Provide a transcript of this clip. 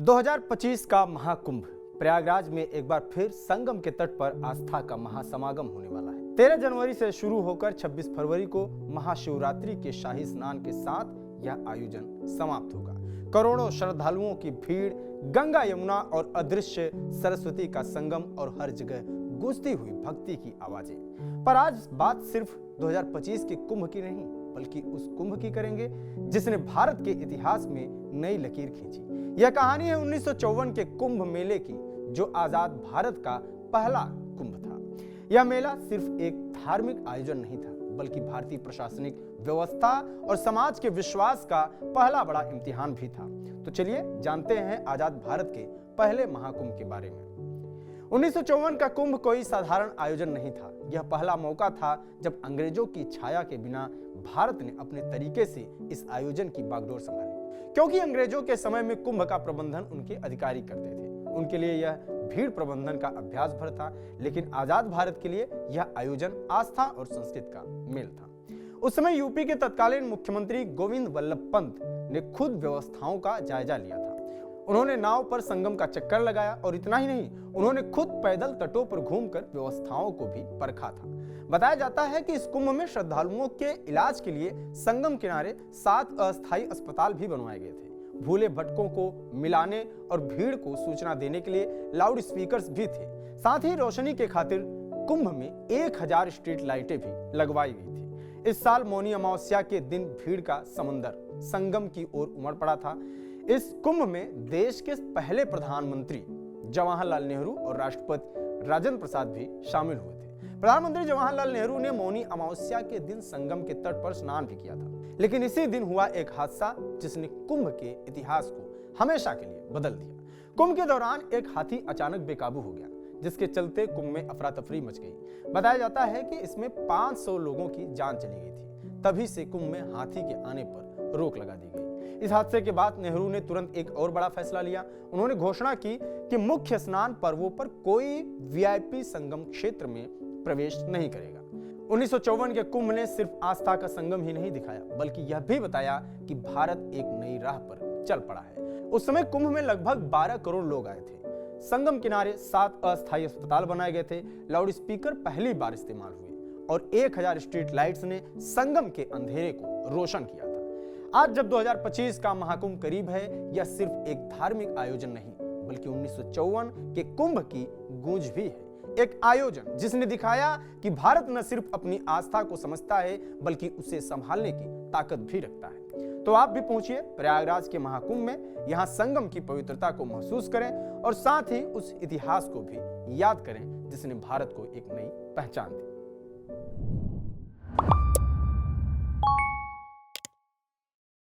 2025 का महाकुंभ प्रयागराज में एक बार फिर संगम के तट पर आस्था का महासमागम होने वाला है। 13 जनवरी से शुरू होकर 26 फरवरी को महाशिवरात्रि के शाही स्नान के साथ यह आयोजन समाप्त होगा। करोड़ों श्रद्धालुओं की भीड़, गंगा यमुना और अदृश्य सरस्वती का संगम और हर जगह गूंजती हुई भक्ति की आवाजें। पर आज बात सिर्फ 2025 के कुंभ की नहीं, बल्कि उस कुंभ की करेंगे जिसने भारत के इतिहास में नई लकीर खींची। यह कहानी है 1954 के कुंभ मेले की, जो आजाद भारत का पहला कुंभ था। यह मेला सिर्फ एक धार्मिक आयोजन नहीं था, बल्कि भारतीय प्रशासनिक व्यवस्था और समाज के विश्वास का पहला बड़ा इम्तिहान भी था। तो चलिए जानते हैं आजाद भारत के पहले महाकुंभ के बारे में। 1954 का कुंभ कोई साधारण आयोजन नहीं था। यह पहला मौका था जब अंग्रेजों की छाया के बिना भारत ने अपने तरीके से इस आयोजन की बागडोर संभाली। क्योंकि अंग्रेजों के समय में कुंभ का प्रबंधन उनके अधिकारी करते थे, उनके लिए यह भीड़ प्रबंधन का अभ्यास भर था। लेकिन आजाद भारत के लिए यह आयोजन आस्था और संस्कृति का मेल था। उस समय यूपी के तत्कालीन मुख्यमंत्री गोविंद वल्लभ पंत ने खुद व्यवस्थाओं का जायजा लिया था। उन्होंने नाव पर संगम का चक्कर लगाया और इतना ही नहीं, उन्होंने खुद पैदल तटों पर घूमकर व्यवस्थाओं को भी परखा था। बताया जाता है कि इस कुंभ में श्रद्धालुओं के इलाज के लिए संगम किनारे 7 अस्थायी अस्पताल भी बनवाए गए थे। भूले भटकों को मिलाने और भीड़ को सूचना देने के लिए लाउड स्पीकर्स भी थे। साथ ही रोशनी के खातिर कुंभ में 1000 स्ट्रीट लाइटें भी लगवाई गई थी। इस साल मौनी अमावस्या के दिन भीड़ का समंदर संगम की ओर उमड़ पड़ा था। इस कुंभ में देश के पहले प्रधानमंत्री जवाहरलाल नेहरू और राष्ट्रपति राजेंद्र प्रसाद भी शामिल हुए थे। प्रधानमंत्री जवाहरलाल नेहरू ने मौनी अमावस्या के दिन संगम के तट पर स्नान भी किया था। लेकिन इसी दिन हुआ एक हादसा जिसने कुंभ के इतिहास को हमेशा के लिए बदल दिया। कुंभ के दौरान एक हाथी अचानक बेकाबू हो गया, जिसके चलते कुंभ में अफरा तफरी मच गई। बताया जाता है कि इसमें 500 लोगों की जान चली गई थी। तभी से कुंभ में हाथी के आने पर रोक लगा दी गई। इस हादसे के बाद नेहरू ने तुरंत एक और बड़ा फैसला लिया। उन्होंने घोषणा की कि मुख्य स्नान पर्वों पर कोई वीआईपी संगम क्षेत्र में प्रवेश नहीं करेगा। 1954 के कुंभ ने सिर्फ आस्था का संगम ही नहीं दिखाया, बल्कि यह भी बताया कि भारत एक नई राह पर चल पड़ा है। उस समय कुंभ में लगभग 12 करोड़ लोग आए थे। संगम किनारे 7 अस्थायी अस्पताल बनाए गए थे। लाउड स्पीकर पहली बार इस्तेमाल हुए और 1000 स्ट्रीट लाइट्स ने संगम के अंधेरे को रोशन किया था। आज जब 2025 का महाकुंभ करीब है, यह सिर्फ एक धार्मिक आयोजन नहीं, बल्कि 1954 के कुंभ की गूंज भी है। एक आयोजन जिसने दिखाया कि भारत न सिर्फ अपनी आस्था को समझता है, बल्कि उसे संभालने की ताकत भी रखता है। तो आप भी पहुंचिए प्रयागराज के महाकुंभ में। यहाँ संगम की पवित्रता को महसूस करें और साथ ही उस इतिहास को भी याद करें जिसने भारत को एक नई पहचान दी।